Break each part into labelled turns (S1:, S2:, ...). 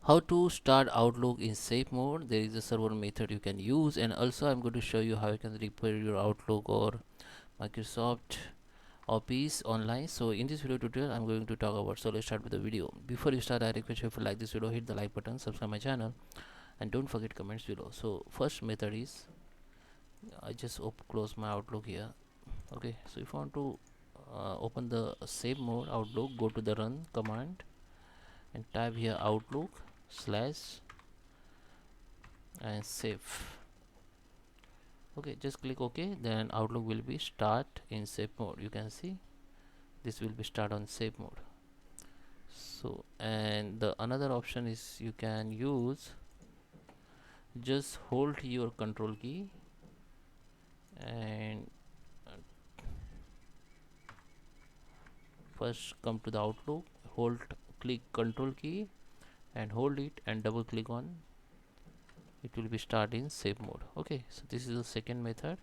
S1: how to start Outlook in safe mode. There is a server method you can use, and also I'm going to show you how you can repair your Outlook or Microsoft Office online. So in this video tutorial I'm going to talk about, so let's start with the video. Before you start, I request you, if you like this video, hit the like button, subscribe my channel, and don't forget comments below. So first method is, I just close my Outlook here. Okay, so if you want to open the save mode Outlook, go to the run command and type here Outlook slash and save. Okay, just click OK, then Outlook will be start in save mode. You can see this will be start on save mode. So, and the another option is, you can use, just hold your control key and first come to the Outlook, hold, click control key and hold it and double click on, it will be start in save mode. Okay, so this is the second method.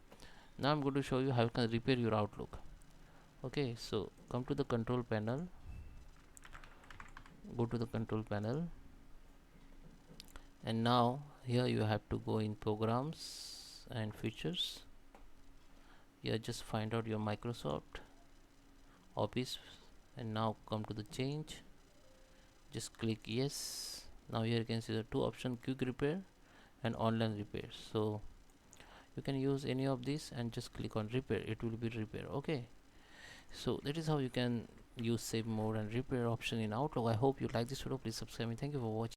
S1: Now I'm going to show you how you can repair your Outlook. Okay, so come to the control panel, go to the control panel, and now here you have to go in programs and features. Here just find out your Microsoft Office and now come to the change, just click yes. Now here you can see the two options, quick repair and online repair. So you can use any of these and just click on repair, it will be repair. Okay, so that is how you can use save mode and repair option in Outlook. I hope you like this video. Please subscribe me. Thank you for watching.